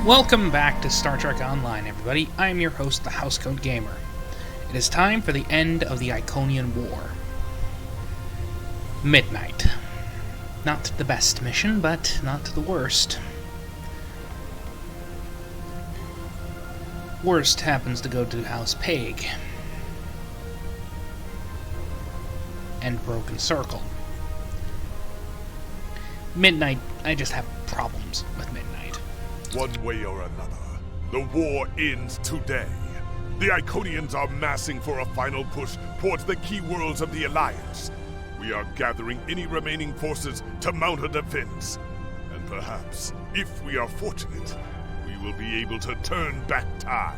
Welcome back to Star Trek Online, everybody. I am your host, the Housecoat Gamer. It is time for the end of the Iconian War. Midnight. Not the best mission, but not the worst. Worst happens to go to House Peg. And Broken Circle. Midnight, I just have problems with Midnight. One way or another, the war ends today. The Iconians are massing for a final push towards the key worlds of the Alliance. We are gathering any remaining forces to mount a defense. And perhaps, if we are fortunate, we will be able to turn back time.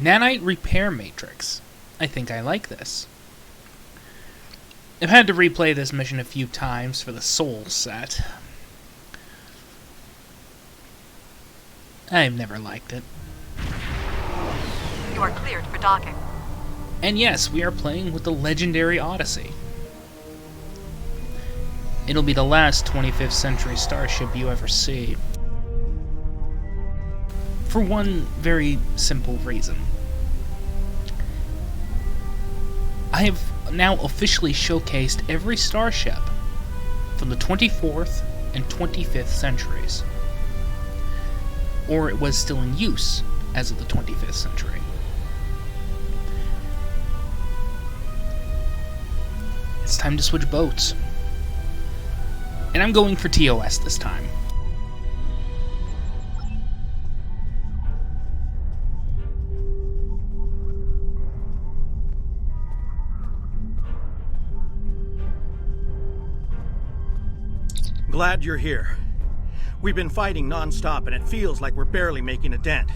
Nanite Repair Matrix. I think I like this. I've had to replay this mission a few times for the Soul set. I've never liked it. You are cleared for docking. And yes, we are playing with the legendary Odyssey. It'll be the last 25th century starship you ever see. For one very simple reason. I have now officially showcased every starship from the 24th and 25th centuries. Or it was still in use as of the 25th century. It's time to switch boats. And I'm going for TOS this time. Glad you're here. We've been fighting non-stop and it feels like we're barely making a dent.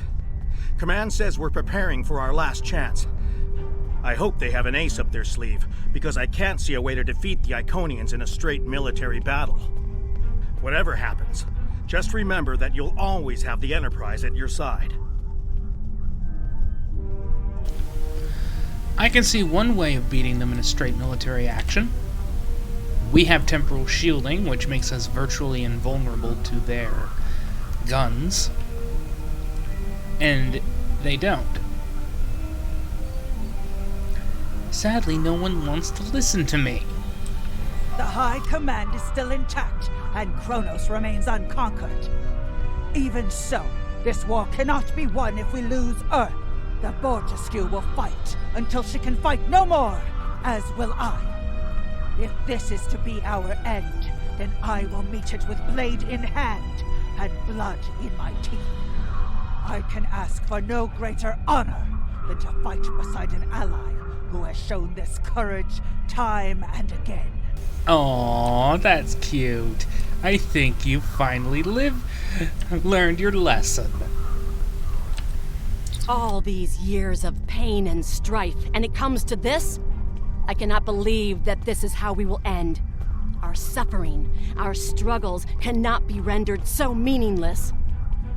Command says we're preparing for our last chance. I hope they have an ace up their sleeve, because I can't see a way to defeat the Iconians in a straight military battle. Whatever happens, just remember that you'll always have the Enterprise at your side. I can see one way of beating them in a straight military action. We have temporal shielding, which makes us virtually invulnerable to their guns. And they don't. Sadly, no one wants to listen to me. The High Command is still intact, and Kronos remains unconquered. Even so, this war cannot be won if we lose Earth. The Borgescu will fight until she can fight no more, as will I. If this is to be our end, then I will meet it with blade in hand and blood in my teeth. I can ask for no greater honor than to fight beside an ally who has shown this courage time and again. Aww, that's cute. I think you finally learned your lesson. All these years of pain and strife, and it comes to this? I cannot believe that this is how we will end. Our suffering, our struggles cannot be rendered so meaningless.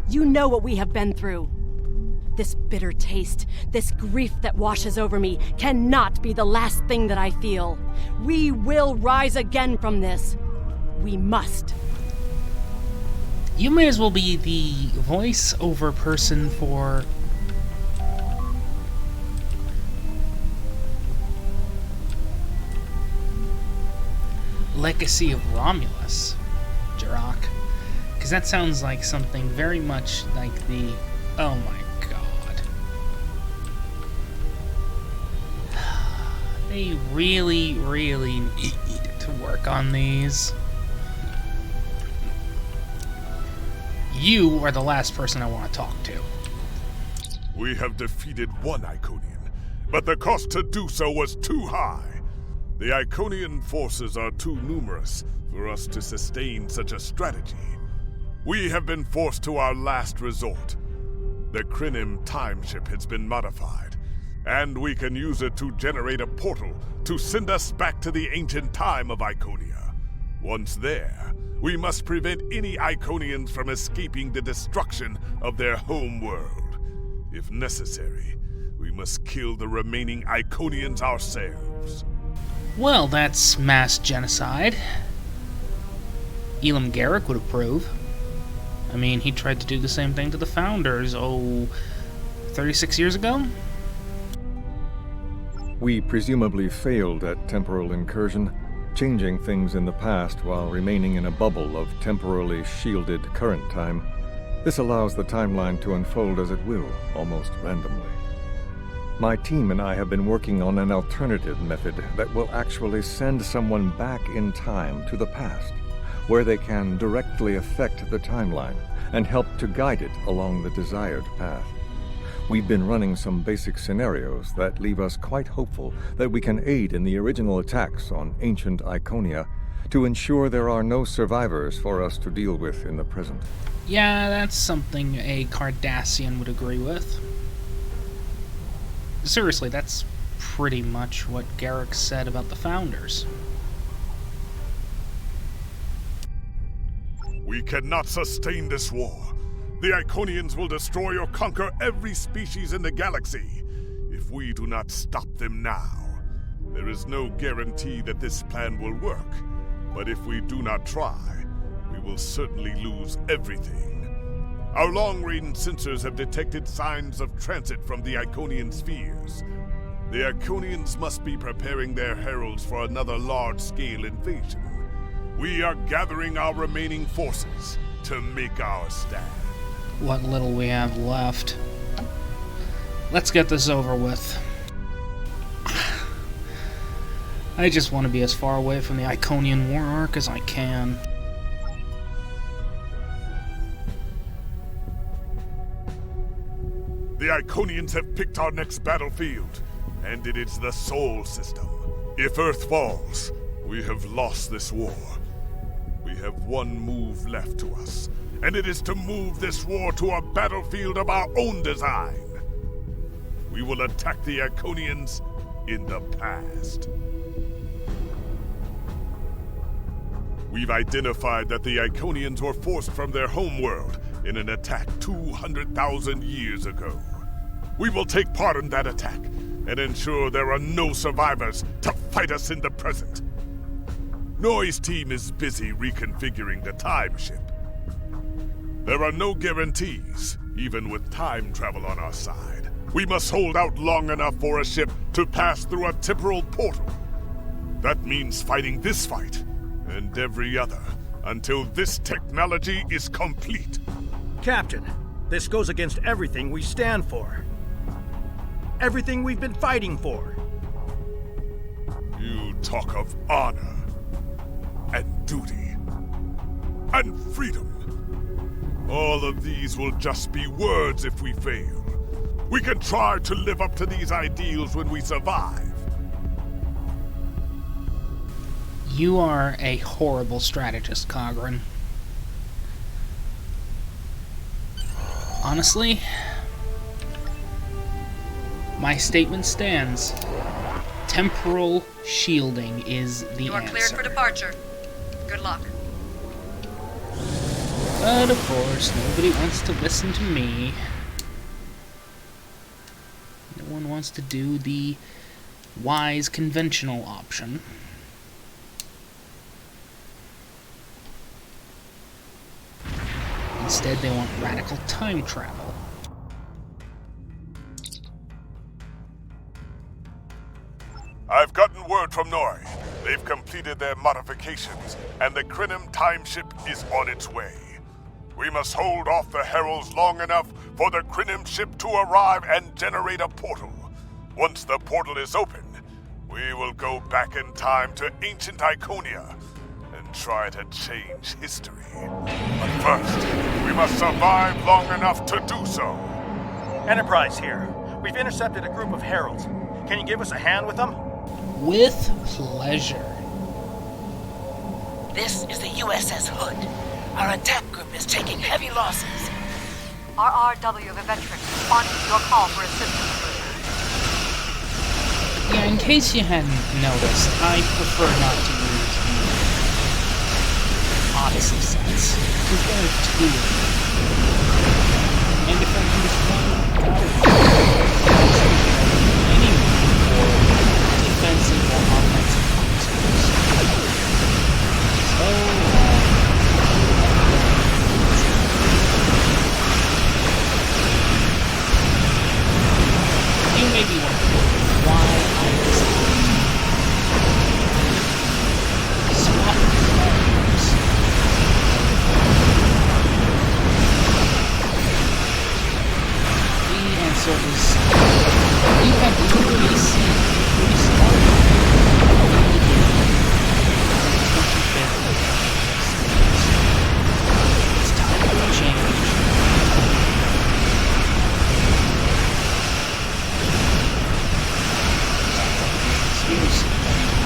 You know what we have been through. This bitter taste, this grief that washes over me, cannot be the last thing that I feel. We will rise again from this. We must. You may as well be the voice-over person for Legacy of Romulus, Jirok. Because that sounds like something very much like the... Oh my god. They really, really need to work on these. You are the last person I want to talk to. We have defeated one Iconian, but the cost to do so was too high. The Iconian forces are too numerous for us to sustain such a strategy. We have been forced to our last resort. The Krynim time ship has been modified, and we can use it to generate a portal to send us back to the ancient time of Iconia. Once there, we must prevent any Iconians from escaping the destruction of their home world. If necessary, we must kill the remaining Iconians ourselves. Well, that's mass genocide. Elam Garrick would approve. I mean, he tried to do the same thing to the Founders, 36 years ago? We presumably failed at temporal incursion, changing things in the past while remaining in a bubble of temporally shielded current time. This allows the timeline to unfold as it will, almost randomly. My team and I have been working on an alternative method that will actually send someone back in time to the past, where they can directly affect the timeline and help to guide it along the desired path. We've been running some basic scenarios that leave us quite hopeful that we can aid in the original attacks on ancient Iconia to ensure there are no survivors for us to deal with in the present. Yeah, that's something a Cardassian would agree with. Seriously, that's pretty much what Garrick said about the Founders. We cannot sustain this war. The Iconians will destroy or conquer every species in the galaxy if we do not stop them now. There is no guarantee that this plan will work, but if we do not try, we will certainly lose everything. Our long-range sensors have detected signs of transit from the Iconian spheres. The Iconians must be preparing their heralds for another large-scale invasion. We are gathering our remaining forces to make our stand. What little we have left. Let's get this over with. I just want to be as far away from the Iconian War arc as I can. The Iconians have picked our next battlefield, and it is the Sol system. If Earth falls, we have lost this war. We have one move left to us, and it is to move this war to a battlefield of our own design. We will attack the Iconians in the past. We've identified that the Iconians were forced from their homeworld in an attack 200,000 years ago. We will take part in that attack and ensure there are no survivors to fight us in the present. Noy's team is busy reconfiguring the time ship. There are no guarantees, even with time travel on our side. We must hold out long enough for a ship to pass through a temporal portal. That means fighting this fight and every other until this technology is complete. Captain, this goes against everything we stand for. Everything we've been fighting for. You talk of honor and duty and freedom. All of these will just be words if we fail. We can try to live up to these ideals when we survive. You are a horrible strategist, Cogran. Honestly, my statement stands. Temporal shielding is the answer. You are cleared for departure. Good luck. But of course, nobody wants to listen to me. No one wants to do the wise, conventional option. Instead, they want radical time travel. I've gotten word from Noy. They've completed their modifications, and the Krenim time ship is on its way. We must hold off the heralds long enough for the Krenim ship to arrive and generate a portal. Once the portal is open, we will go back in time to ancient Iconia and try to change history. But first, we must survive long enough to do so. Enterprise here. We've intercepted a group of heralds. Can you give us a hand with them? With pleasure. This is the USS Hood. Our attack group is taking heavy losses. RRW of Veterans responding to your call for assistance. Yeah, in case you hadn't noticed, I prefer not to use the Odyssey sets, because there are two of them. And if I use one, any for defensive or offensive purposes. So, you may be wondering why I decided to swap colors. The answer is you have literally seen we started in the game 25th It's time for a change. Excuse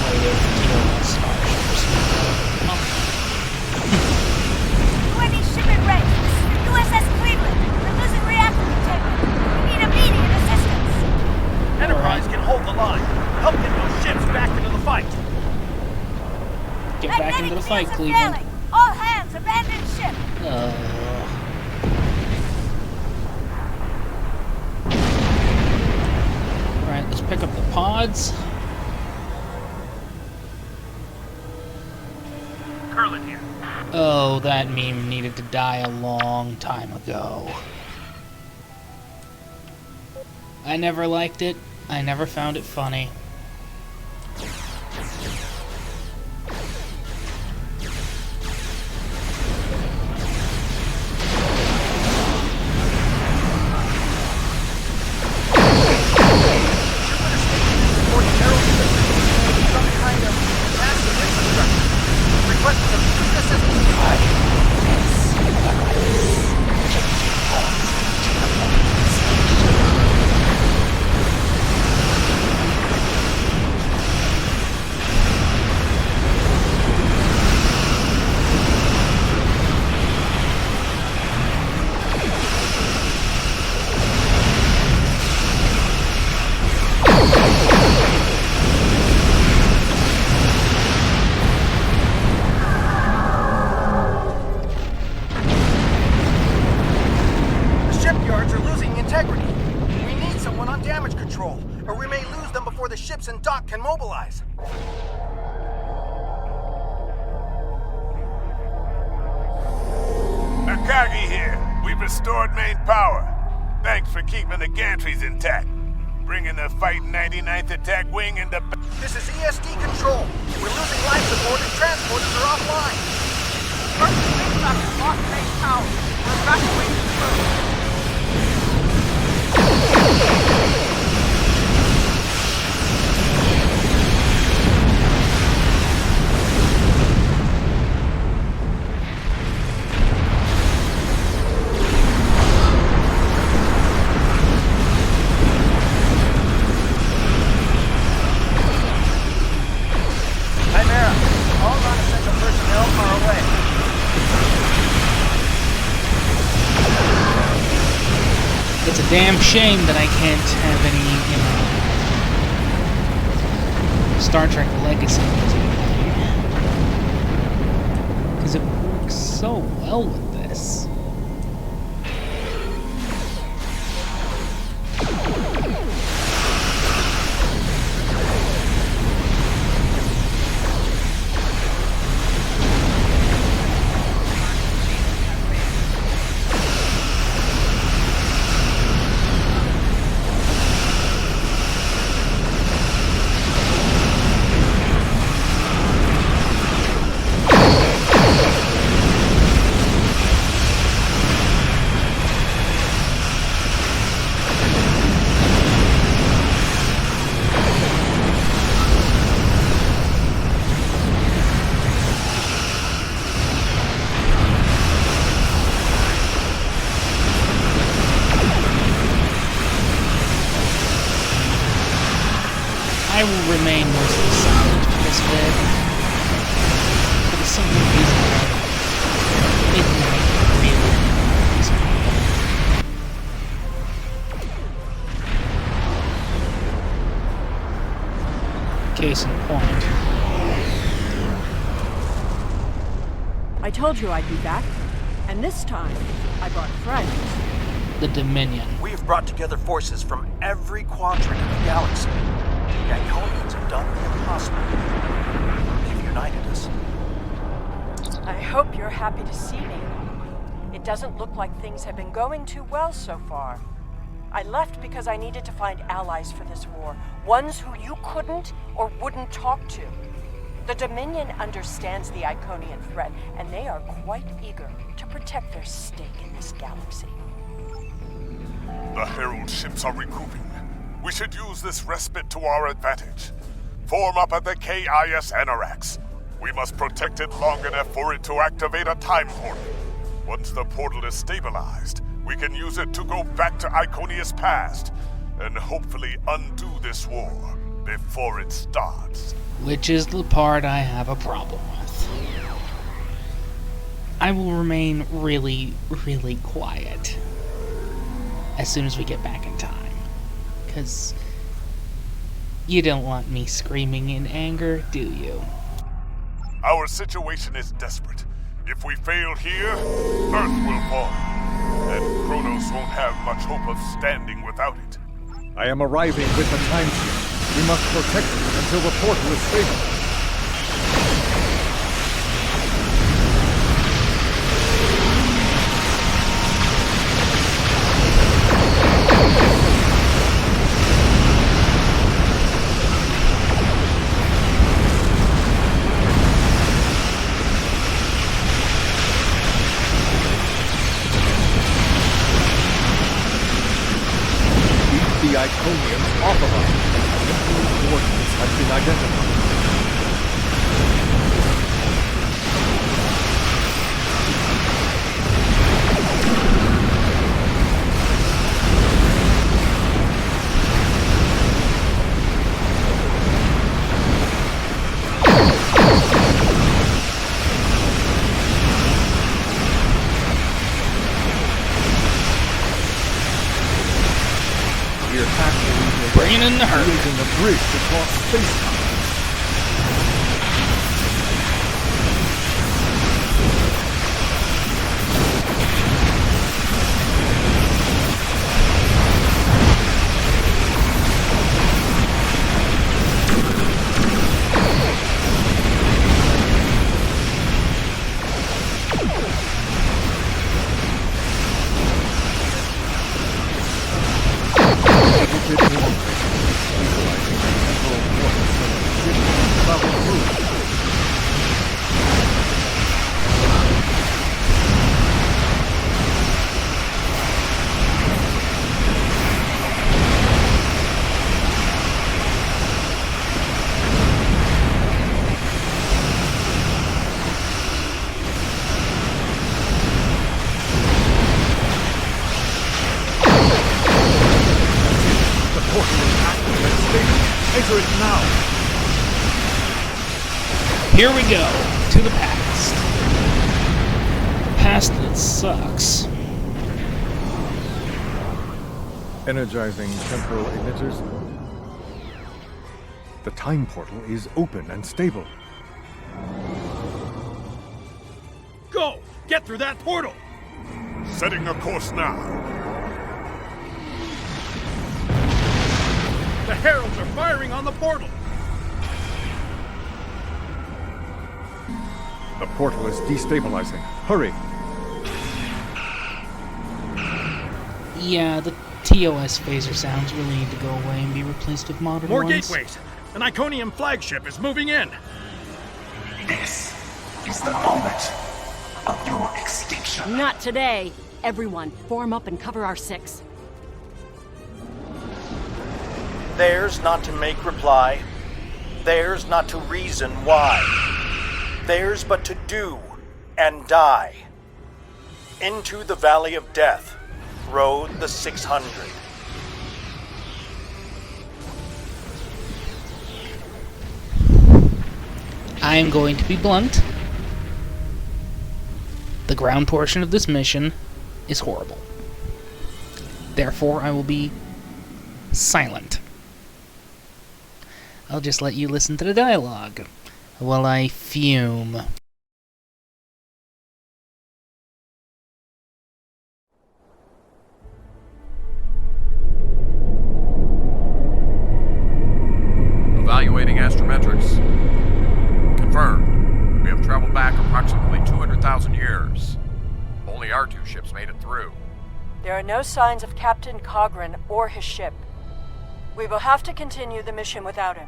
later TOS starships. UAV shipment ready. This is the USS Cleveland. We're losing reactor containment. We need immediate assistance. Enterprise can hold the line. Help get those ships back into the fight. Get back into the fight, Magnetic fields are Cleveland. failing. All hands, abandon ship. Alright, let's pick up the pods. Curlin here. Oh, that meme needed to die a long time ago. I never liked it. I never found it funny. And dock can mobilize. Akagi here. We've restored main power. Thanks for keeping the gantries intact. Bringing the Fighting 99th Attack Wing into... This is ESD control. We're losing life support and transporters are offline. First space doctor lost main power. We're evacuating the room. It's a damn shame that I can't have any, Star Trek Legacy music playing. Because it works so well with this. I will remain mostly silent for this bit. For the simple reason that midnight really is case in point. I told you I'd be back, and this time I brought friends. the Dominion. We have brought together forces from every quadrant of the galaxy. The Iconians have done the impossible. They've united us. I hope you're happy to see me. It doesn't look like things have been going too well so far. I left because I needed to find allies for this war, ones who you couldn't or wouldn't talk to. The Dominion understands the Iconian threat, and they are quite eager to protect their stake in this galaxy. The Herald ships are regrouping. We should use this respite to our advantage. Form up at the KIS Anorax. We must protect it long enough for it to activate a time portal. Once the portal is stabilized, we can use it to go back to Iconia's past and hopefully undo this war before it starts. Which is the part I have a problem with. I will remain really, really quiet as soon as we get back in time. Because you don't want me screaming in anger, do you? Our situation is desperate. If we fail here, Earth will fall. And Kronos won't have much hope of standing without it. I am arriving with the time shield. We must protect it until the portal is stable. The Iconians off of us. Improved coordinates have been identified. Bringing in the herd. Using a bridge across space-time. Enter it now! Here we go, to the past. Past that sucks. Energizing temporal emitters. The time portal is open and stable. Go! Get through that portal! Setting a course now. The Heralds are firing on the portal! The portal is destabilizing. Hurry! Yeah, the TOS phaser sounds really need to go away and be replaced with modern More ones. gateways! An Iconian flagship is moving in! This is the moment of your extinction. Not today. Everyone, form up and cover our six. Theirs not to make reply. Theirs not to reason why. Theirs but to do and die. Into the Valley of Death rode the 600. I am going to be blunt. The ground portion of this mission is horrible. Therefore, I will be silent. I'll just let you listen to the dialogue while I fume. our 2 ships made it through. There are no signs of Captain Cogran or his ship. We will have to continue the mission without him.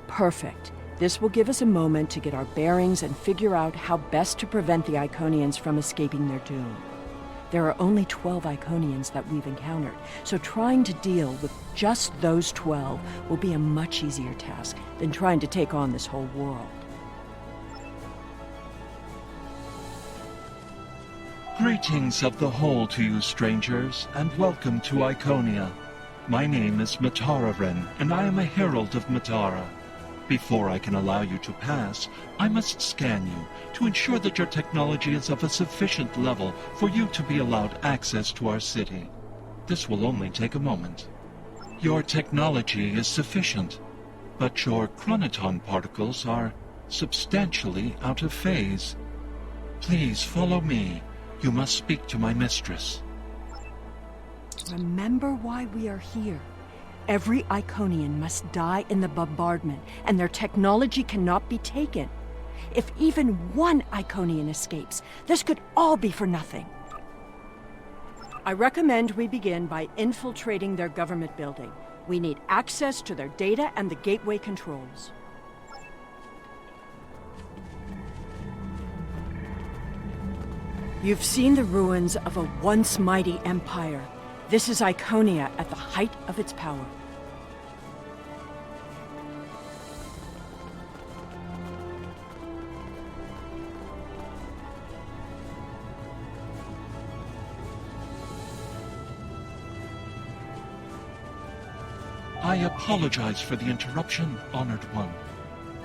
Perfect. This will give us a moment to get our bearings and figure out how best to prevent the Iconians from escaping their doom. There are only 12 Iconians that we've encountered, so trying to deal with just those 12 will be a much easier task than trying to take on this whole world. Greetings of the whole to you, strangers, and welcome to Iconia. My name is Matararen, and I am a herald of Matara. Before I can allow you to pass, I must scan you to ensure that your technology is of a sufficient level for you to be allowed access to our city. This will only take a moment. Your technology is sufficient, but your chronoton particles are substantially out of phase. Please follow me. You must speak to my mistress. Remember why we are here. Every Iconian must die in the bombardment, and their technology cannot be taken. If even one Iconian escapes, this could all be for nothing. I recommend we begin by infiltrating their government building. We need access to their data and the gateway controls. You've seen the ruins of a once mighty empire. This is Iconia at the height of its power. I apologize for the interruption, Honored One.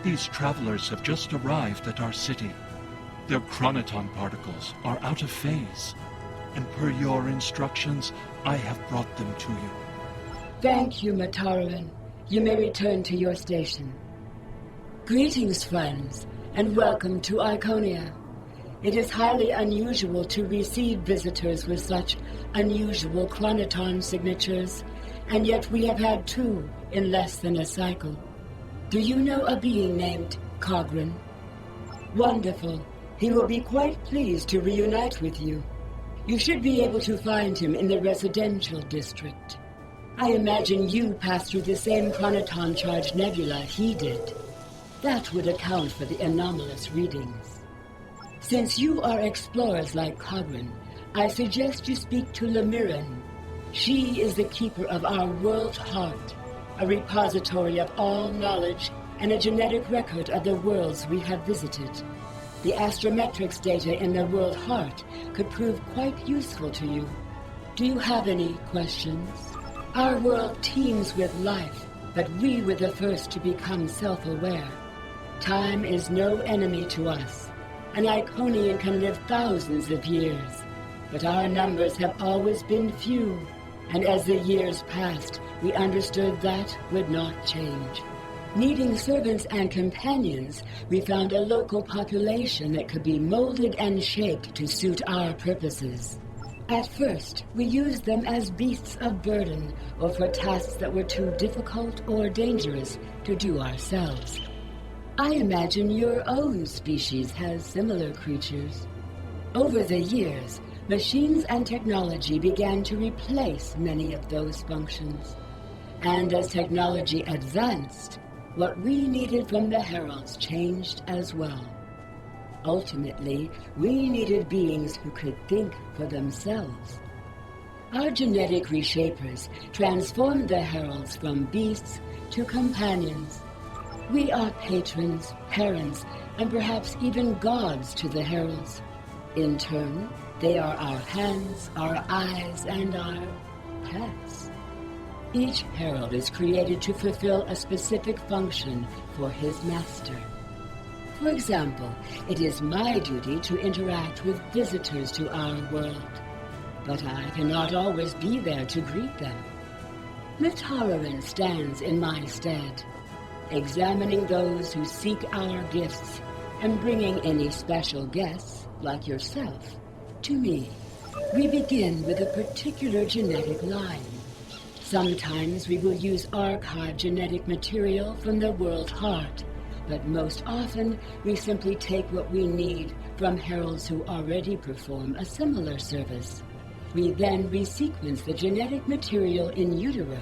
These travelers have just arrived at our city. Their chronoton particles are out of phase, and per your instructions, I have brought them to you. Thank you, Mataran. You may return to your station. Greetings, friends, and welcome to Iconia. It is highly unusual to receive visitors with such unusual chronoton signatures, and yet we have had 2 in less than a cycle. Do you know a being named Cogran? Wonderful. He will be quite pleased to reunite with you. You should be able to find him in the residential district. I imagine you passed through the same chronoton-charged nebula he did. That would account for the anomalous readings. Since you are explorers like Cogran, I suggest you speak to Lemiran. She is the keeper of our world heart, a repository of all knowledge and a genetic record of the worlds we have visited. The astrometrics data in the world heart could prove quite useful to you. Do you have any questions? Our world teems with life, but we were the first to become self-aware. Time is no enemy to us. An Iconian can live thousands of years, but our numbers have always been few, and as the years passed, we understood that would not change. Needing servants and companions, we found a local population that could be molded and shaped to suit our purposes. At first, we used them as beasts of burden, or for tasks that were too difficult or dangerous to do ourselves. I imagine your own species has similar creatures. Over the years, machines and technology began to replace many of those functions. And as technology advanced, what we needed from the Heralds changed as well. Ultimately, we needed beings who could think for themselves. Our genetic reshapers transformed the Heralds from beasts to companions. We are patrons, parents, and perhaps even gods to the Heralds. In turn, they are our hands, our eyes, and our pets. Each herald is created to fulfill a specific function for his master. For example, it is my duty to interact with visitors to our world, but I cannot always be there to greet them. Mataran stands in my stead, examining those who seek our gifts and bringing any special guests, like yourself, to me. We begin with a particular genetic line. Sometimes we will use archive genetic material from the world heart, but most often we simply take what we need from heralds who already perform a similar service. We then resequence the genetic material in utero,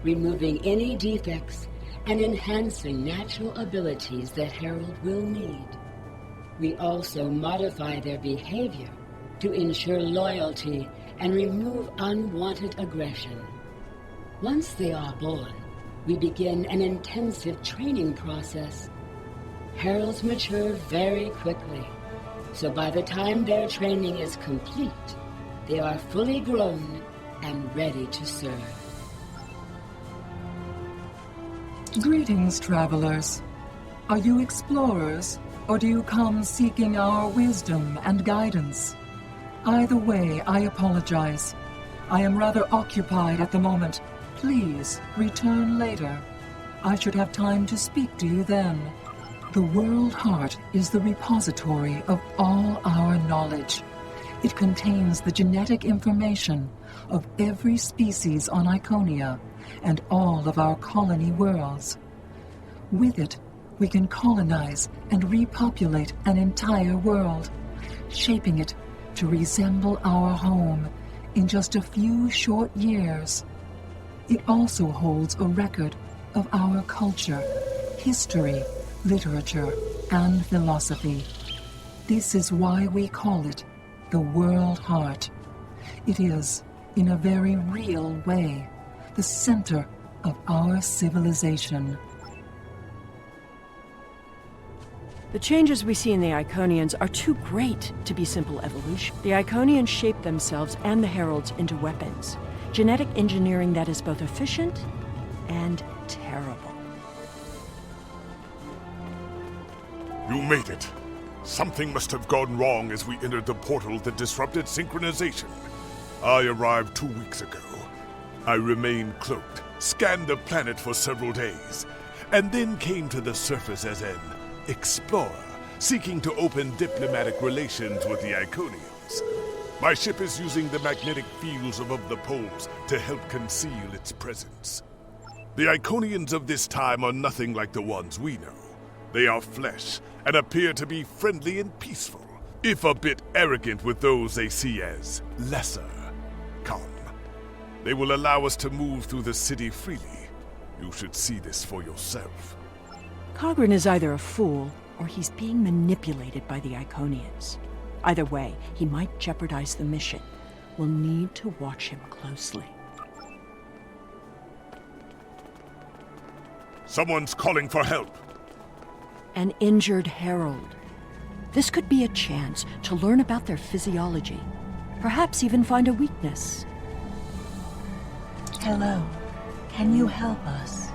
removing any defects and enhancing natural abilities the herald will need. We also modify their behavior to ensure loyalty and remove unwanted aggression. Once they are born, we begin an intensive training process. Heralds mature very quickly, so by the time their training is complete, they are fully grown and ready to serve. Greetings, travelers. Are you explorers, or do you come seeking our wisdom and guidance? Either way, I apologize. I am rather occupied at the moment. Please return later. I should have time to speak to you then. The World Heart is the repository of all our knowledge. It contains the genetic information of every species on Iconia and all of our colony worlds. With it, we can colonize and repopulate an entire world, shaping it to resemble our home in just a few short years. It also holds a record of our culture, history, literature, and philosophy. This is why we call it the World Heart. It is, in a very real way, the center of our civilization. The changes we see in the Iconians are too great to be simple evolution. The Iconians shape themselves and the Heralds into weapons. Genetic engineering that is both efficient and terrible. You made it. Something must have gone wrong as we entered the portal that disrupted synchronization. I arrived 2 weeks ago. I remained cloaked, scanned the planet for several days, and then came to the surface as an explorer, seeking to open diplomatic relations with the Iconians. My ship is using the magnetic fields above the poles to help conceal its presence. The Iconians of this time are nothing like the ones we know. They are flesh and appear to be friendly and peaceful, if a bit arrogant with those they see as lesser. Come. They will allow us to move through the city freely. You should see this for yourself. Cogran is either a fool, or he's being manipulated by the Iconians. Either way, he might jeopardize the mission. We'll need to watch him closely. Someone's calling for help. An injured herald. This could be a chance to learn about their physiology. Perhaps even find a weakness. Hello. Can you help us?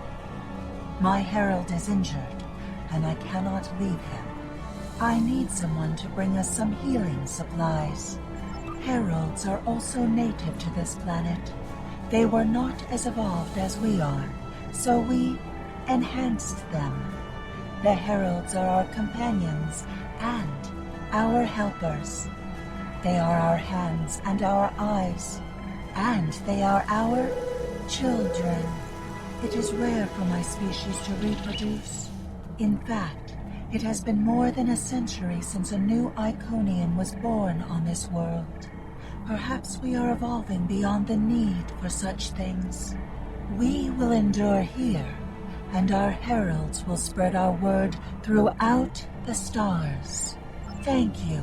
My herald is injured, and I cannot leave him. I need someone to bring us some healing supplies. Heralds are also native to this planet. They were not as evolved as we are, so we enhanced them. The heralds are our companions and our helpers. They are our hands and our eyes, and they are our children. It is rare for my species to reproduce. In fact, it has been more than a century since a new Iconian was born on this world. Perhaps we are evolving beyond the need for such things. We will endure here, and our heralds will spread our word throughout the stars. Thank you.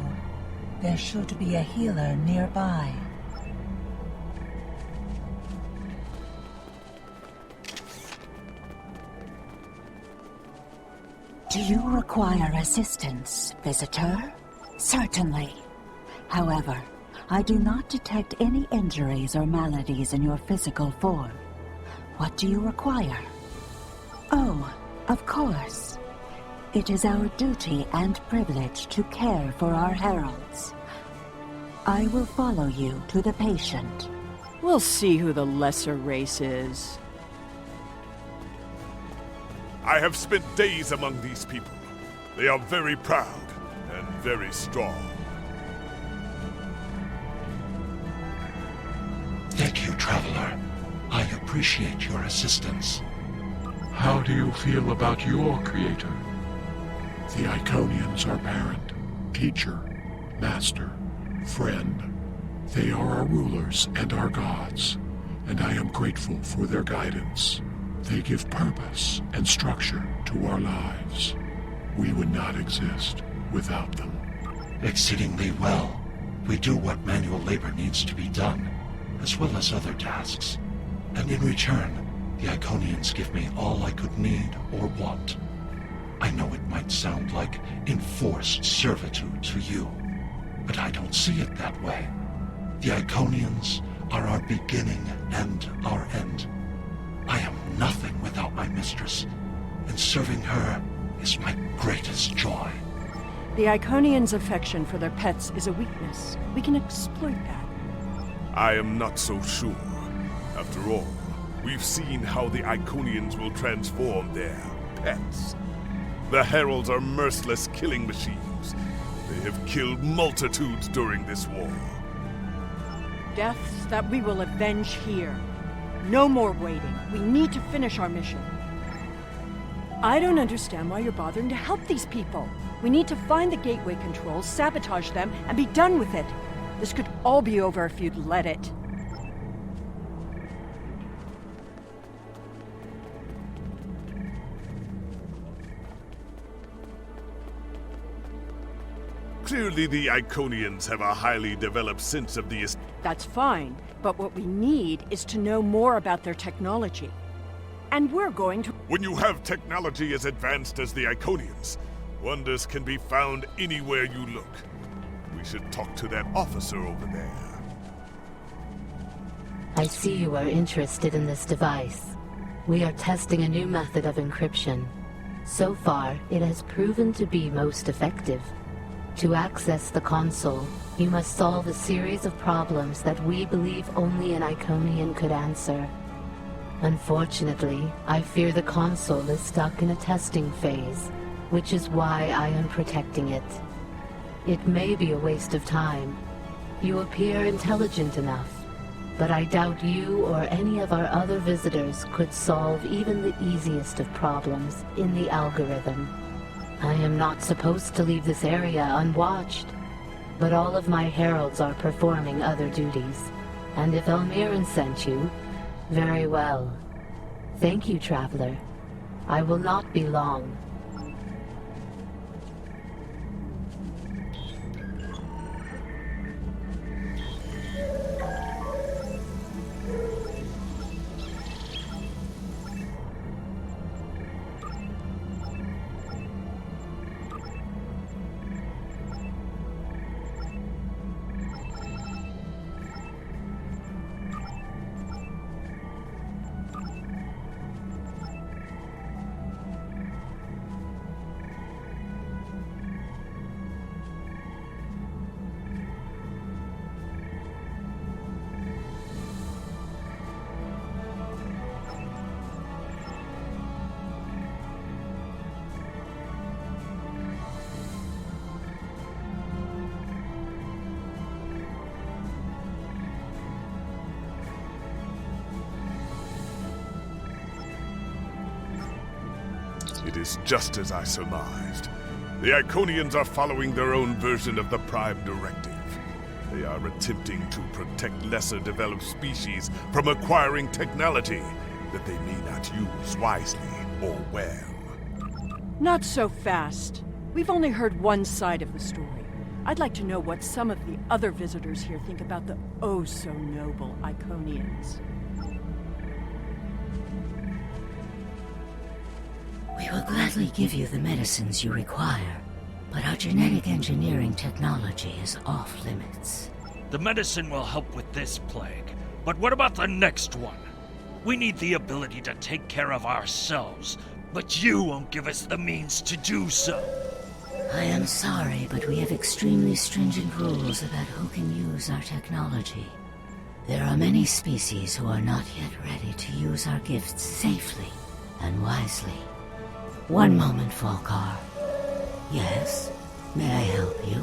There should be a healer nearby. Do you require assistance, visitor? Certainly. However, I do not detect any injuries or maladies in your physical form. What do you require? Oh, of course. It is our duty and privilege to care for our heralds. I will follow you to the patient. We'll see who the lesser race is. I have spent days among these people. They are very proud and very strong. Thank you, traveler. I appreciate appreciate your assistance. How do you feel about your creator? The Iconians are parent, teacher, master, friend. They are our rulers and our gods, and I am grateful for their guidance. They give purpose and structure to our lives. We would not exist without them. Exceedingly well. We do what manual labor needs to be done, as well as other tasks. And in return, the Iconians give me all I could need or want. I know it might sound like enforced servitude to you, but I don't see it that way. The Iconians are our beginning and our end. I am nothing without my mistress, and serving her is my greatest joy. The Iconians' affection for their pets is a weakness. We can exploit that. I am not so sure. After all, we've seen how the Iconians will transform their pets. The Heralds are merciless killing machines. They have killed multitudes during this war. Deaths that we will avenge here. No more waiting. We need to finish our mission. I don't understand why you're bothering to help these people. We need to find the gateway controls, sabotage them, and be done with it. This could all be over if you'd let it. Clearly the Iconians have a highly developed sense of the... That's fine, but what we need is to know more about their technology. And we're going to... When you have technology as advanced as the Iconians, wonders can be found anywhere you look. We should talk to that officer over there. I see you are interested in this device. We are testing a new method of encryption. So far, it has proven to be most effective. To access the console, you must solve a series of problems that we believe only an Iconian could answer. Unfortunately, I fear the console is stuck in a testing phase, which is why I am protecting it. It may be a waste of time. You appear intelligent enough, but I doubt you or any of our other visitors could solve even the easiest of problems in the algorithm. I am not supposed to leave this area unwatched, but all of my heralds are performing other duties, and if Elmiran sent you, very well. Thank you, Traveler. I will not be long. It is just as I surmised. The Iconians are following their own version of the Prime Directive. They are attempting to protect lesser developed species from acquiring technology that they may not use wisely or well. Not so fast. We've only heard one side of the story. I'd like to know what some of the other visitors here think about the oh-so-noble Iconians. We will gladly give you the medicines you require, but our genetic engineering technology is off limits. The medicine will help with this plague, but what about the next one? We need the ability to take care of ourselves, but you won't give us the means to do so. I am sorry, but we have extremely stringent rules about who can use our technology. There are many species who are not yet ready to use our gifts safely and wisely. One moment, Falkar. Yes? May I help you?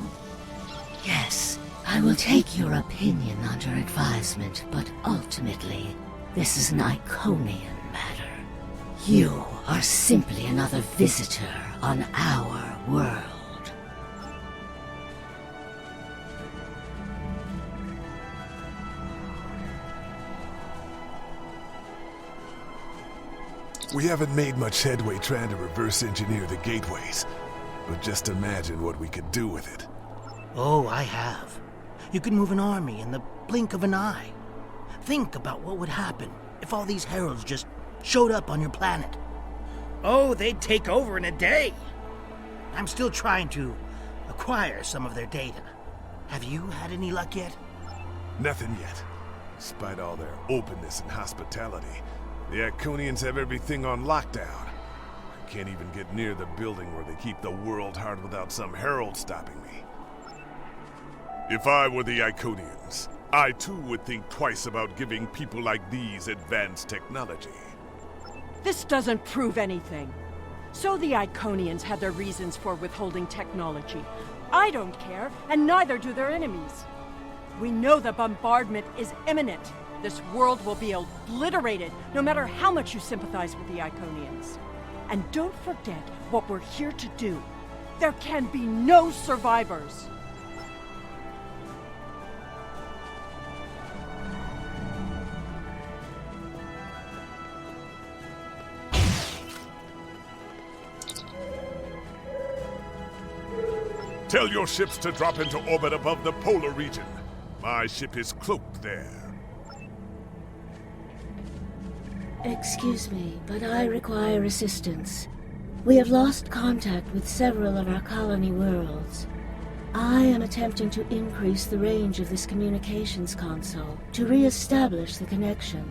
Yes, I will take your opinion under advisement, but ultimately, This is an Iconian matter. You are simply another visitor on our world. We haven't made much headway trying to reverse engineer the gateways, but just imagine what we could do with it. Oh, I have. You could move an army in the blink of an eye. Think about what would happen if all these heralds just showed up on your planet. Oh, they'd take over in a day. I'm still trying to acquire some of their data. Have you had any luck yet? Nothing yet. Despite all their openness and hospitality, the Iconians have everything on lockdown. I can't even get near the building where they keep the world heart without some herald stopping me. If I were the Iconians, I too would think twice about giving people like these advanced technology. This doesn't prove anything. So the Iconians had their reasons for withholding technology. I don't care, and neither do their enemies. We know the bombardment is imminent. This world will be obliterated, no matter how much you sympathize with the Iconians. And don't forget what we're here to do. There can be no survivors. Tell your ships to drop into orbit above the polar region. My ship is cloaked there. Excuse me, but I require assistance. We have lost contact with several of our colony worlds. I am attempting to increase the range of this communications console to re-establish the connection.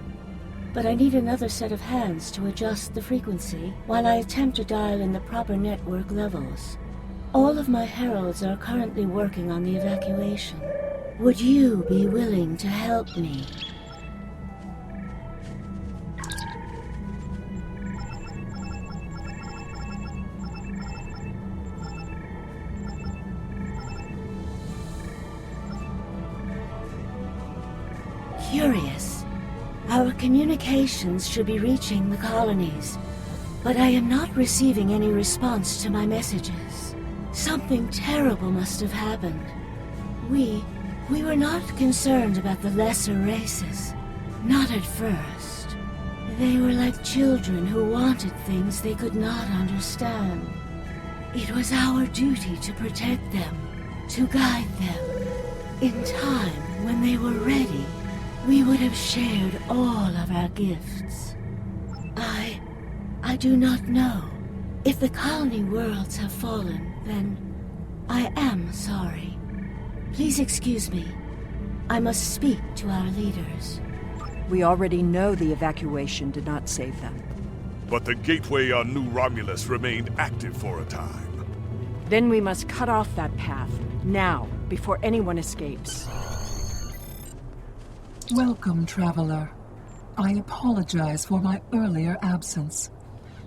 But I need another set of hands to adjust the frequency while I attempt to dial in the proper network levels. All of my heralds are currently working on the evacuation. Would you be willing to help me? Curious. Our communications should be reaching the colonies, but I am not receiving any response to my messages. Something terrible must have happened. We were not concerned about the lesser races. Not at first. They were like children who wanted things they could not understand. It was our duty to protect them, to guide them. In time, when they were ready, we would have shared all of our gifts. I do not know. If the colony worlds have fallen, then I am sorry. Please excuse me. I must speak to our leaders. We already know the evacuation did not save them. But the gateway on New Romulus remained active for a time. Then we must cut off that path, now, before anyone escapes. Welcome, traveler. I apologize for my earlier absence.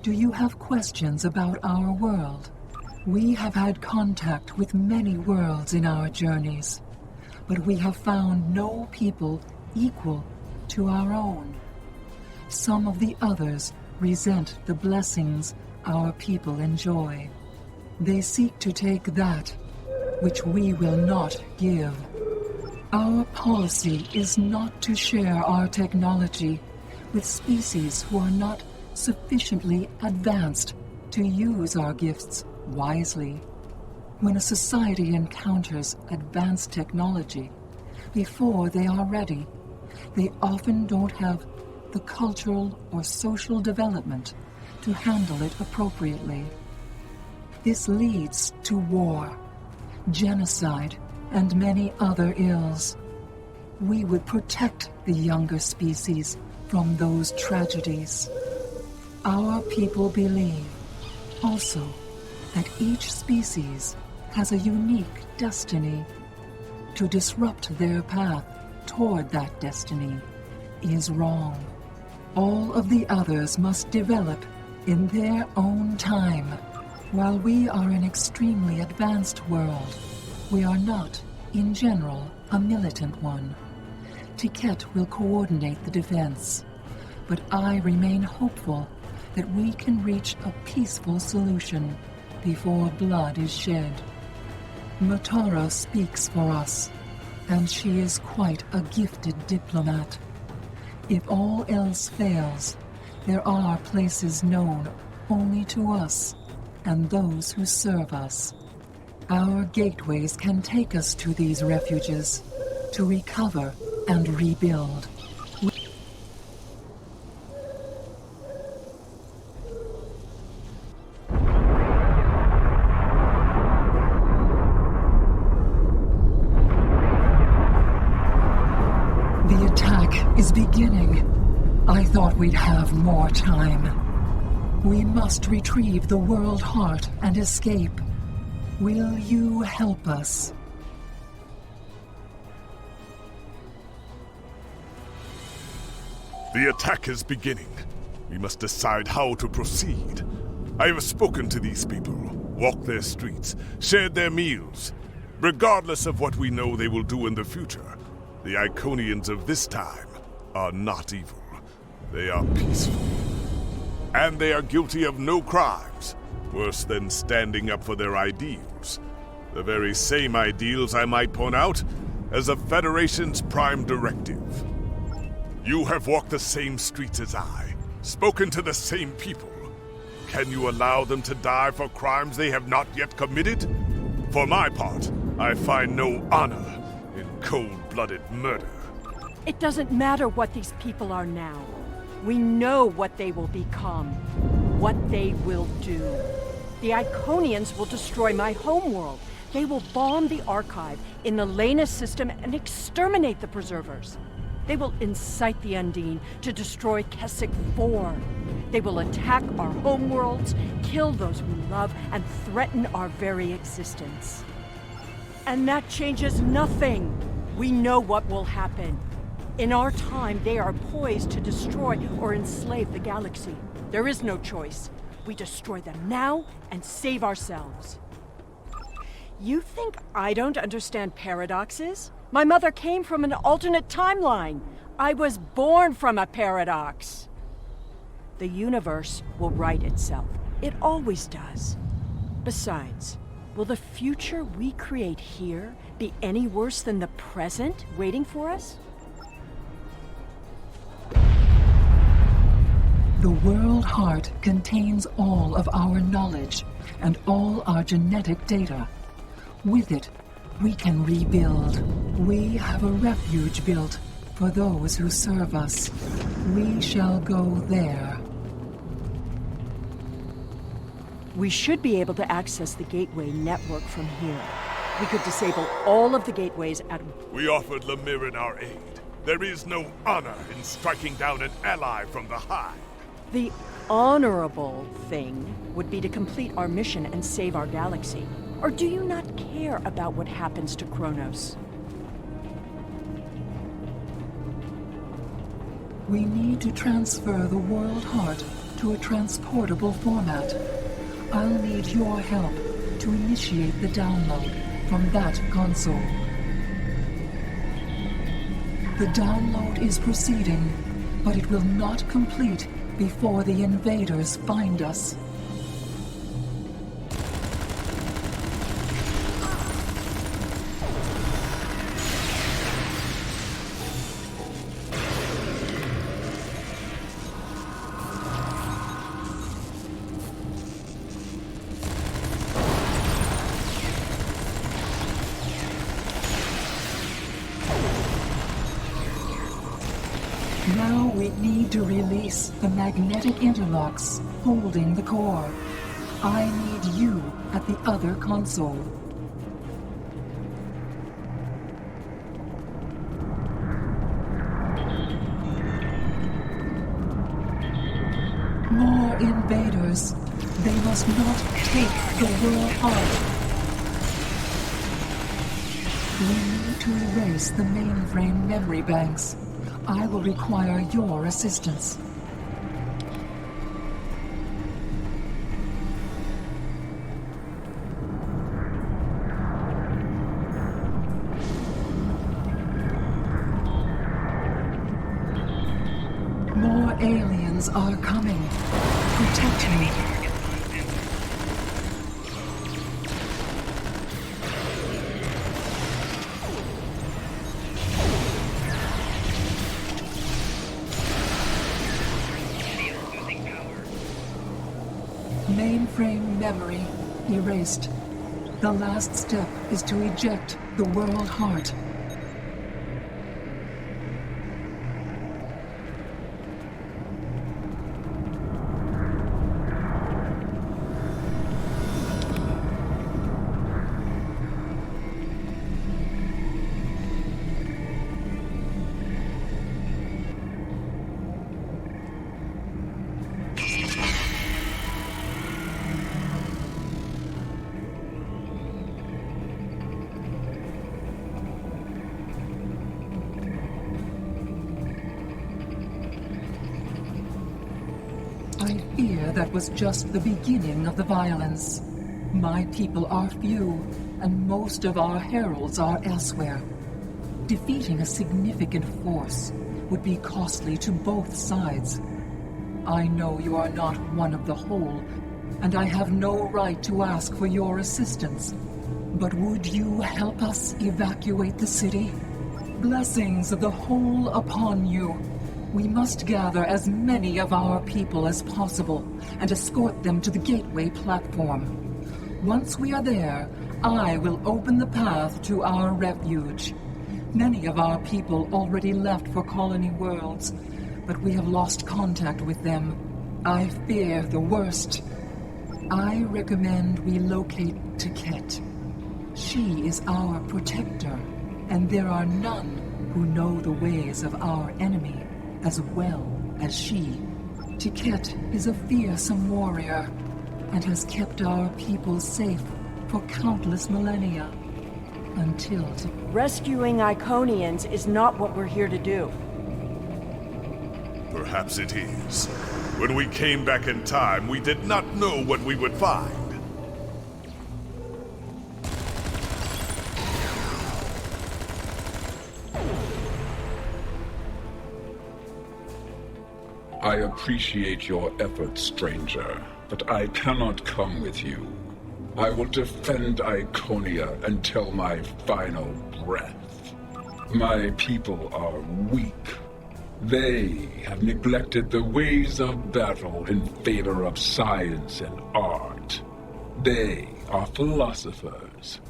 Do you have questions about our world? We have had contact with many worlds in our journeys, but we have found no people equal to our own. Some of the others resent the blessings our people enjoy. They seek to take that which we will not give. Our policy is not to share our technology with species who are not sufficiently advanced to use our gifts wisely. When a society encounters advanced technology, before they are ready, they often don't have the cultural or social development to handle it appropriately. This leads to war, genocide, and many other ills. We would protect the younger species from those tragedies. Our people believe, also, that each species has a unique destiny. To disrupt their path toward that destiny is wrong. All of the others must develop in their own time. While we are an extremely advanced world, we are not, in general, a militant one. Tiket will coordinate the defense. but I remain hopeful that we can reach a peaceful solution before blood is shed. Matara speaks for us, and she is quite a gifted diplomat. If all else fails, there are places known only to us and those who serve us. Our gateways can take us to these refuges to recover and rebuild. The attack is beginning. I thought we'd have more time. We must retrieve the World Heart and escape. Will you help us? The attack is beginning. We must decide how to proceed. I have spoken to these people, walked their streets, shared their meals. Regardless of what we know they will do in the future, the Iconians of this time are not evil. They are peaceful. And they are guilty of no crimes, worse than standing up for their ideals. The very same ideals, I might point out, as the Federation's prime directive. You have walked the same streets as I, spoken to the same people. Can you allow them to die for crimes they have not yet committed? For my part, I find no honor in cold-blooded murder. It doesn't matter what these people are now. We know what they will become, what they will do. The Iconians will destroy my homeworld. They will bomb the archive in the Lena system and exterminate the preservers. They will incite the Undine to destroy Keswick 4. They will attack our homeworlds, kill those we love, and threaten our very existence. And that changes nothing. We know what will happen. In our time, they are poised to destroy or enslave the galaxy. There is no choice. We destroy them now and save ourselves. You think I don't understand paradoxes? My mother came from an alternate timeline. I was born from a paradox. The universe will right itself. It always does. Besides, will the future we create here be any worse than the present waiting for us? The World Heart contains all of our knowledge and all our genetic data. With it, we can rebuild. We have a refuge built for those who serve us. We shall go there. We should be able to access the gateway network from here. We could disable all of the gateways at... We offered Lemirin our aid. There is no honor in striking down an ally from the Hive. The honorable thing would be to complete our mission and save our galaxy. Or do you not care about what happens to Kronos? We need to transfer the World Heart to a transportable format. I'll need your help to initiate the download from that console. The download is proceeding, but it will not complete before the invaders find us. Now we need to release the magnetic interlocks holding the core. I need you at the other console. More invaders. They must not take the World Heart. We need to erase the mainframe memory banks. I will require your assistance. More aliens are coming. Protect me. Mainframe memory erased. The last step is to eject the world heart. I fear that was just the beginning of the violence. My people are few, and most of our heralds are elsewhere. Defeating a significant force would be costly to both sides. I know you are not one of the whole, and I have no right to ask for your assistance. But would you help us evacuate the city? Blessings of the whole upon you. We must gather as many of our people as possible and escort them to the gateway platform. Once we are there, I will open the path to our refuge. Many of our people already left for Colony Worlds, but we have lost contact with them. I fear the worst. I recommend we locate Tiket. She is our protector, and there are none who know the ways of our enemy as well as she. Tiket is a fearsome warrior and has kept our people safe for countless millennia. Until rescuing Iconians is not what we're here to do. Perhaps it is. When we came back in time, we did not know what we would find. I appreciate your efforts, stranger, but I cannot come with you. I will defend Iconia until my final breath. My people are weak. They have neglected the ways of battle in favor of science and art. They are philosophers.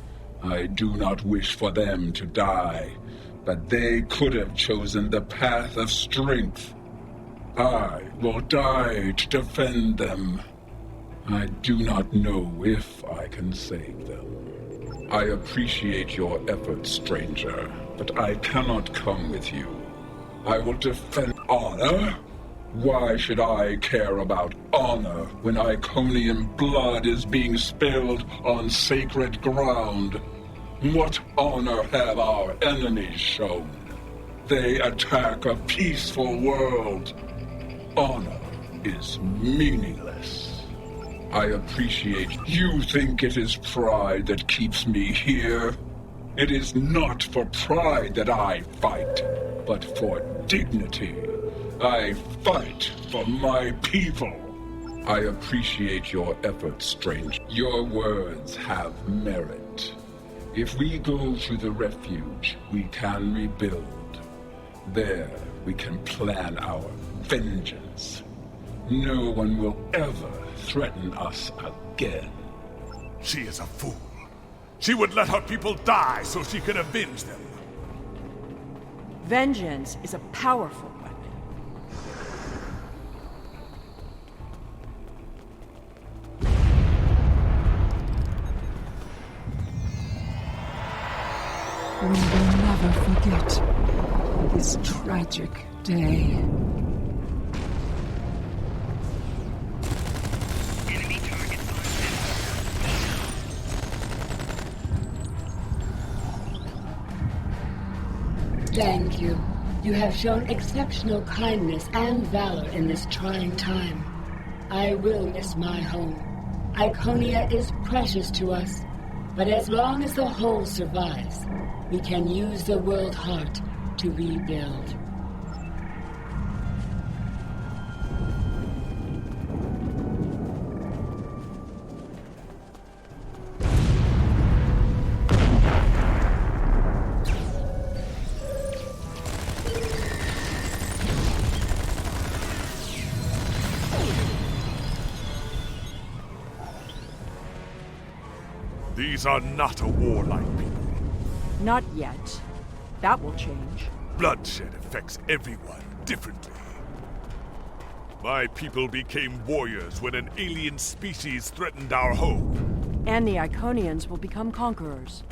I do not wish for them to die, but they could have chosen the path of strength. I will die to defend them. I do not know if I can save them. I appreciate your efforts, stranger, but I cannot come with you. I will defend honor? Why should I care about honor when Iconian blood is being spilled on sacred ground? What honor have our enemies shown? They attack a peaceful world. Honor is meaningless. I appreciate you think it is pride that keeps me here. It is not for pride that I fight, but for dignity. I fight for my people. I appreciate your efforts, stranger. Your words have merit. If we go to the refuge, we can rebuild. There, we can plan our vengeance. No one will ever threaten us again. She is a fool. She would let her people die so she could avenge them. Vengeance is a powerful weapon. We will never forget this tragic day. Thank you. You have shown exceptional kindness and valor in this trying time. I will miss my home. Iconia is precious to us, but as long as the whole survives, we can use the world heart to rebuild. These are not a warlike people. Not yet. That will change. Bloodshed affects everyone differently. My people became warriors when an alien species threatened our home. And the Iconians will become conquerors.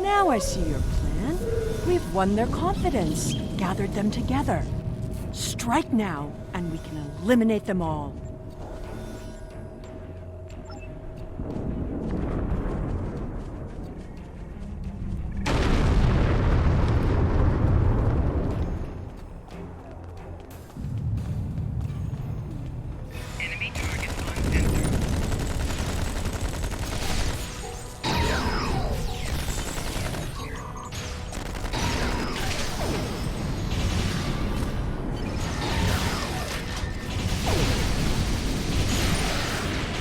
Now I see your plan. We've won their confidence, gathered them together. Strike now, and we can eliminate them all.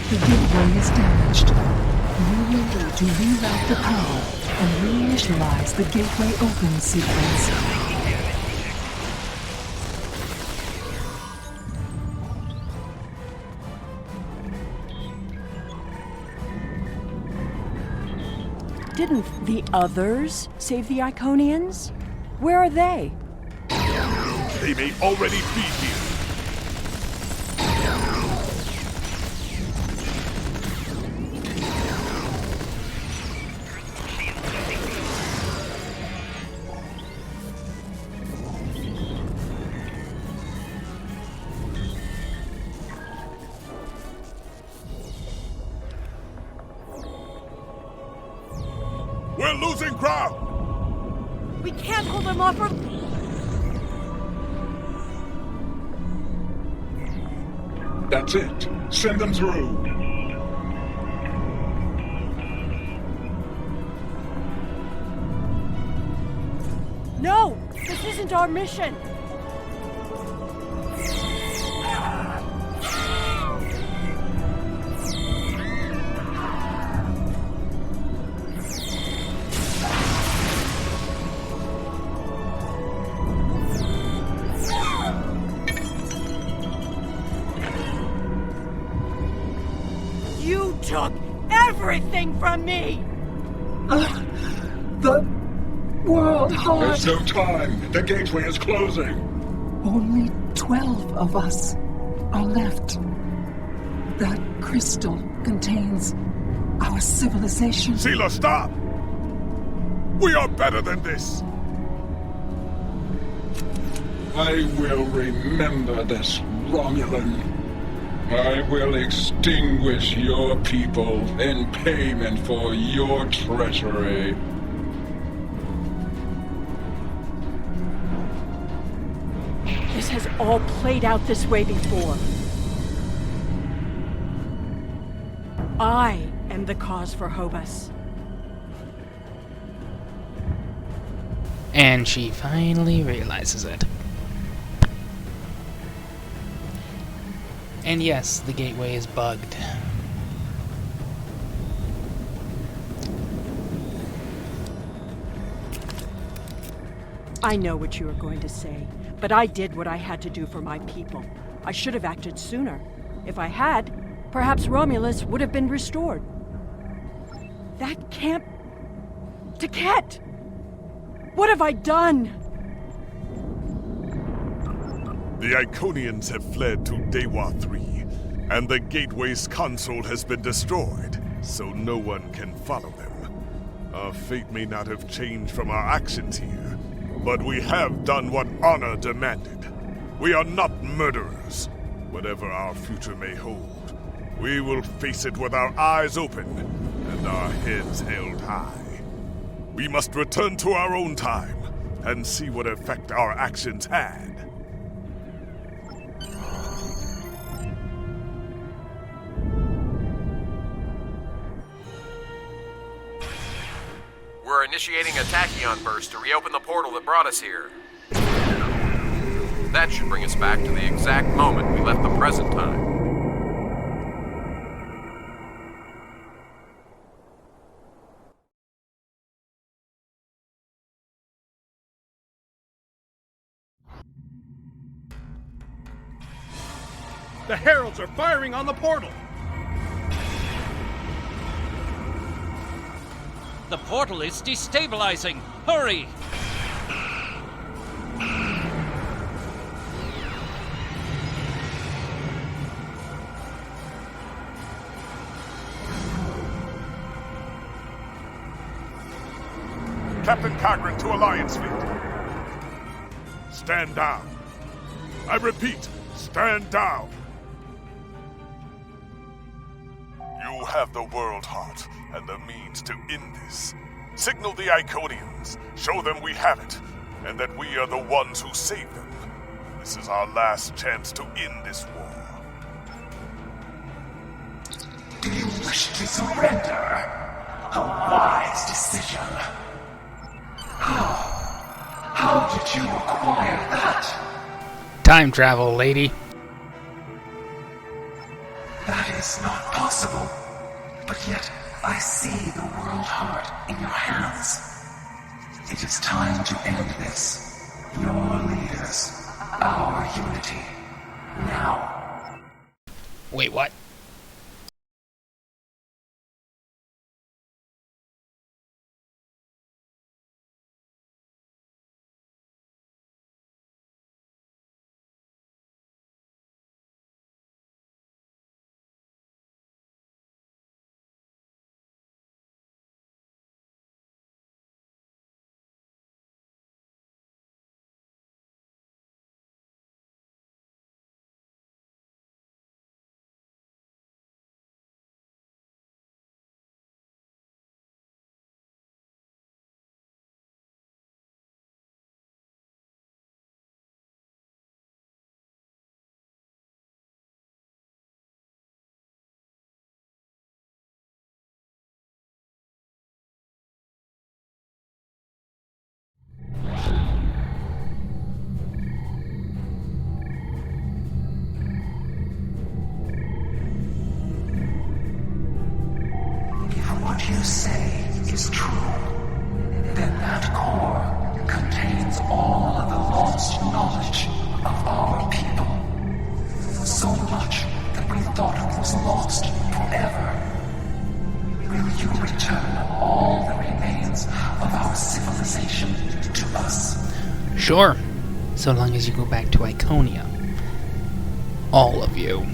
The gateway is damaged. We will need to reroute the power and reinitialize the gateway open sequence. Didn't the others save the Iconians? Where are they? They may already be here. We're losing ground! We can't hold them off or... That's it. Send them through. No! This isn't our mission! You took everything from me! The World Heart. There's no time. The gateway is closing. Only 12 of us are left. That crystal contains our civilization. Seela, stop! We are better than this! I will remember this, Romulan. I will extinguish your people in payment for your treachery. This has all played out this way before. I am the cause for Hobus. And she finally realizes it. And yes, the gateway is bugged. I know what you are going to say, but I did what I had to do for my people. I should have acted sooner. If I had, perhaps Romulus would have been restored. That camp... Taket! What have I done? The Iconians have fled to Dewa 3, and the Gateway's console has been destroyed, so no one can follow them. Our fate may not have changed from our actions here, but we have done what honor demanded. We are not murderers. Whatever our future may hold, we will face it with our eyes open and our heads held high. We must return to our own time, and see what effect our actions had. We're initiating a tachyon burst to reopen the portal that brought us here. That should bring us back to the exact moment we left the present time. The heralds are firing on the portal! The portal is destabilizing! Hurry! Captain Cagran to Alliance Fleet. Stand down. I repeat, stand down. You have the World Heart and the means to end this. Signal the Iconians, show them we have it, and that we are the ones who save them. This is our last chance to end this war. Do you wish to surrender? A wise decision. How did you acquire that? Time travel, lady. That is not possible. But yet, I see the World Heart in your hands. It is time to end this. Your leaders, our unity. Now. Wait, what? What you say is true, then that core contains all of the lost knowledge of our people. So much that we thought it was lost forever. Will you return all that remains of our civilization to us? Sure, so long as you go back to Iconia. All of you.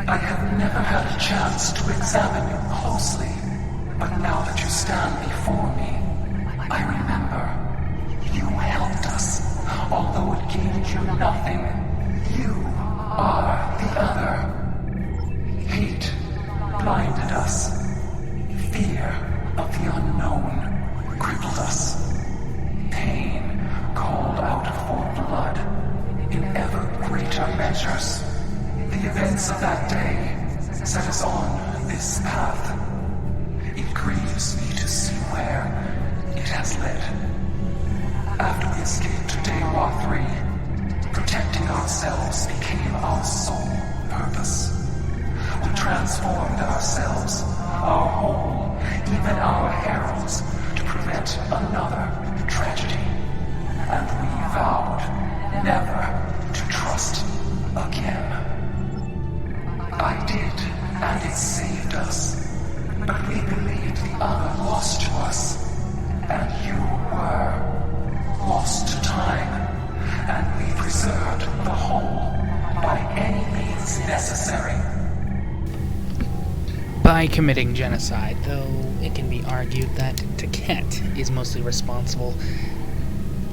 I have never had a chance to examine you closely, but now that you stand before me, I remember. You helped us, although it gained you nothing. You are the other. Hate blinded us. Fear of the unknown crippled us. Pain called out for blood in ever greater measures. The events of that day set us on this path. It grieves me to see where it has led. After we escaped to Dewa 3, protecting ourselves became our sole purpose. We transformed ourselves, our whole, even our heralds, to prevent another tragedy. And we vowed never to trust again. I did, and it saved us. But we believed the other lost to us. And you were lost to time. And we preserved the whole by any is necessary. By committing genocide, though it can be argued that Taket is mostly responsible.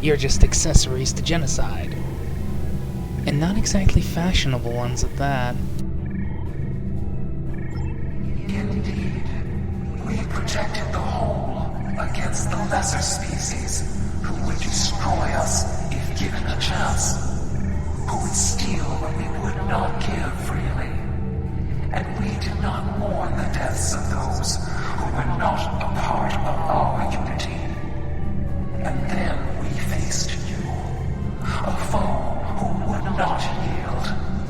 You're just accessories to genocide. And not exactly fashionable ones at that. Indeed, we protected the whole against the lesser species who would destroy us if given a chance, who would steal what we would not give freely. And we did not mourn the deaths of those who were not a part of our unity. And then we faced you, a foe who would not yield,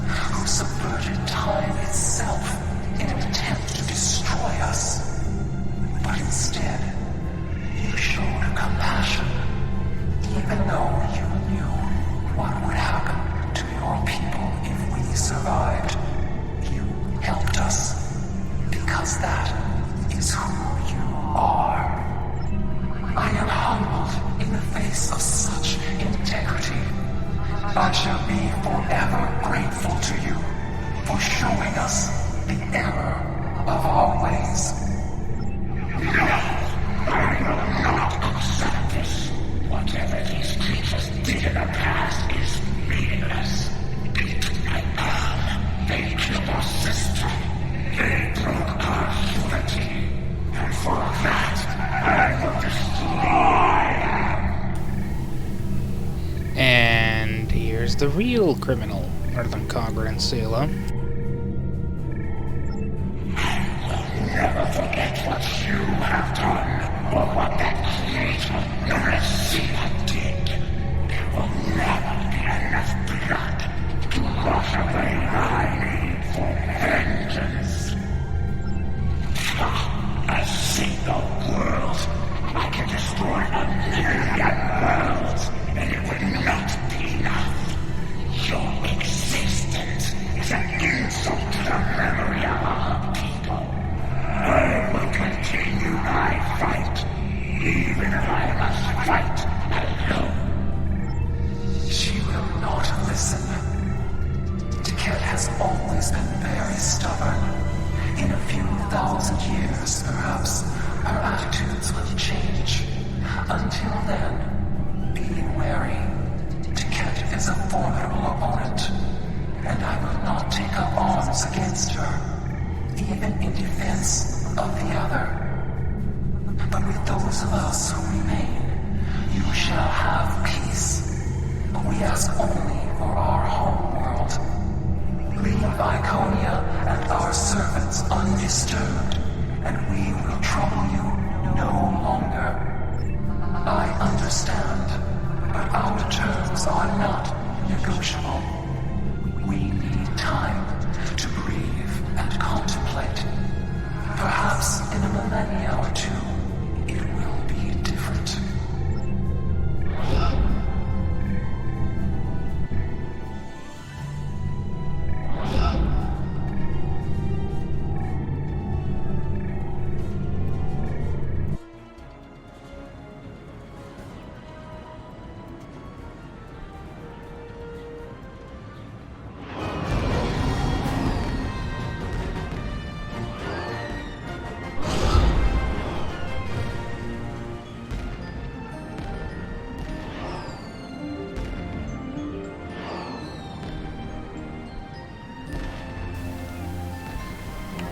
who subverted time itself in an attempt to destroy us. But instead, you showed compassion, even though you knew what would happen to your people if we survived. You helped us, because that is who you are. I am humbled in the face of such integrity. I shall be forever grateful to you for showing us the error of our ways. No, I will not accept this. Whatever these creatures did in the past is meaningless. They killed our sister. They broke our unity. And for that, I will destroy them. And here's the real criminal, other than Conger and Sela. Never forget what you have done, or what that creator, known as Sela, did. There will never be enough blood to wash away my need for vengeance. A single world. I can destroy 1,000,000 worlds, and it would not be enough. Your existence is an insult to the memory of our people. I will continue my fight, even if I must fight alone. She will not listen. Taket has always been very stubborn. In a few thousand years, perhaps, her attitudes will change. Until then, be wary. Taket is a formidable opponent, and I will not take up arms against her, even in defense of the other. But with those of us who remain, you shall have peace. We ask only for our home world. Leave Iconia and our servants undisturbed, and we will trouble you no longer. I understand, but our terms are not negotiable. We need time to breathe and contemplate. Perhaps in a millennia or two, it will be different.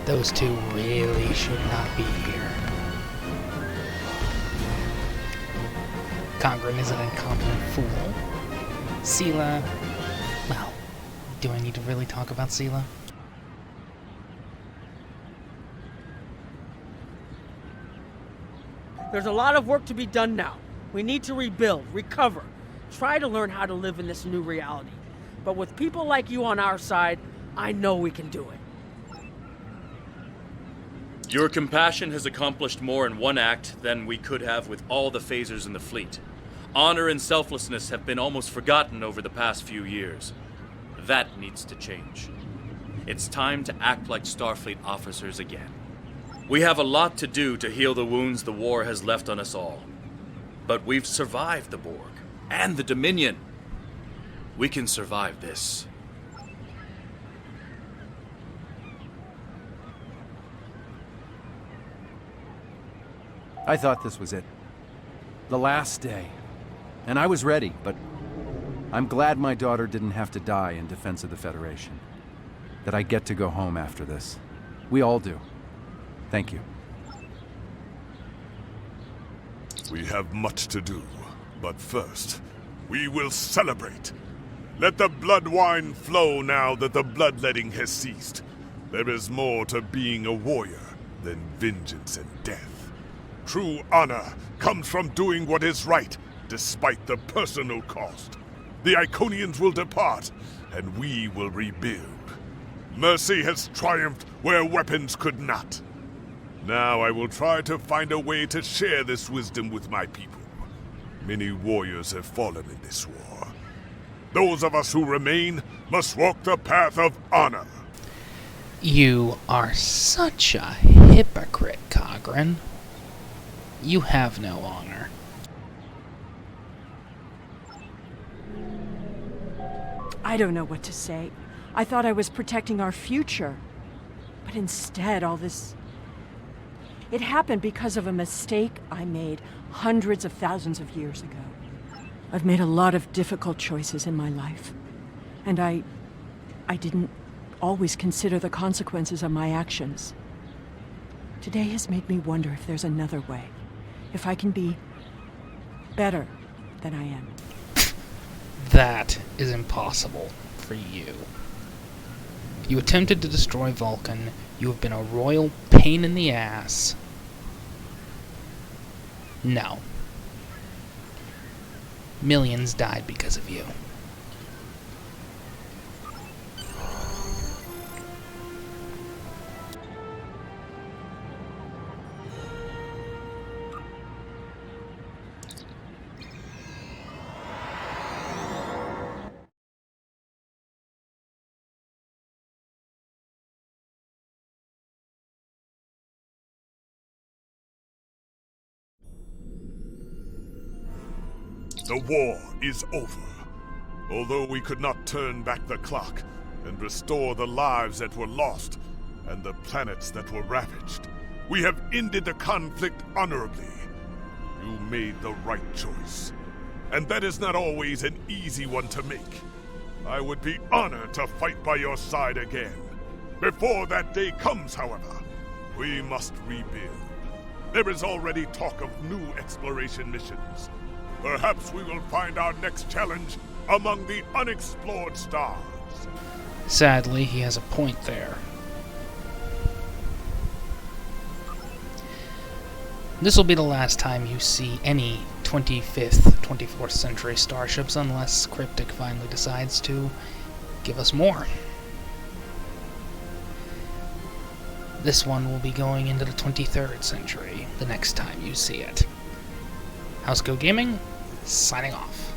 Those two really should not be here. Congren is an incompetent fool. Sela... well, do I need to really talk about Sela? There's a lot of work to be done now. We need to rebuild, recover, try to learn how to live in this new reality. But with people like you on our side, I know we can do it. Your compassion has accomplished more in one act than we could have with all the phasers in the fleet. Honor and selflessness have been almost forgotten over the past few years. That needs to change. It's time to act like Starfleet officers again. We have a lot to do to heal the wounds the war has left on us all. But we've survived the Borg and the Dominion. We can survive this. I thought this was it. The last day. And I was ready, but I'm glad my daughter didn't have to die in defense of the Federation. That I get to go home after this. We all do. Thank you. We have much to do, but first, we will celebrate. Let the blood wine flow now that the bloodletting has ceased. There is more to being a warrior than vengeance and death. True honor comes from doing what is right, despite the personal cost. The Iconians will depart, and we will rebuild. Mercy has triumphed where weapons could not. Now I will try to find a way to share this wisdom with my people. Many warriors have fallen in this war. Those of us who remain must walk the path of honor. You are such a hypocrite, Cogran. You have no honor. I don't know what to say. I thought I was protecting our future. But instead, all this... It happened because of a mistake I made hundreds of thousands of years ago. I've made a lot of difficult choices in my life. And I didn't always consider the consequences of my actions. Today has made me wonder if there's another way. If I can be better than I am. That is impossible for you. You attempted to destroy Vulcan. You have been a royal pain in the ass. No. Millions died because of you. The war is over. Although we could not turn back the clock and restore the lives that were lost and the planets that were ravaged, we have ended the conflict honorably. You made the right choice. And that is not always an easy one to make. I would be honored to fight by your side again. Before that day comes, however, we must rebuild. There is already talk of new exploration missions. Perhaps we will find our next challenge among the unexplored stars. Sadly, he has a point there. This will be the last time you see any 25th, 24th century starships unless Cryptic finally decides to give us more. This one will be going into the 23rd century the next time you see it. Housecoat Gaming, signing off.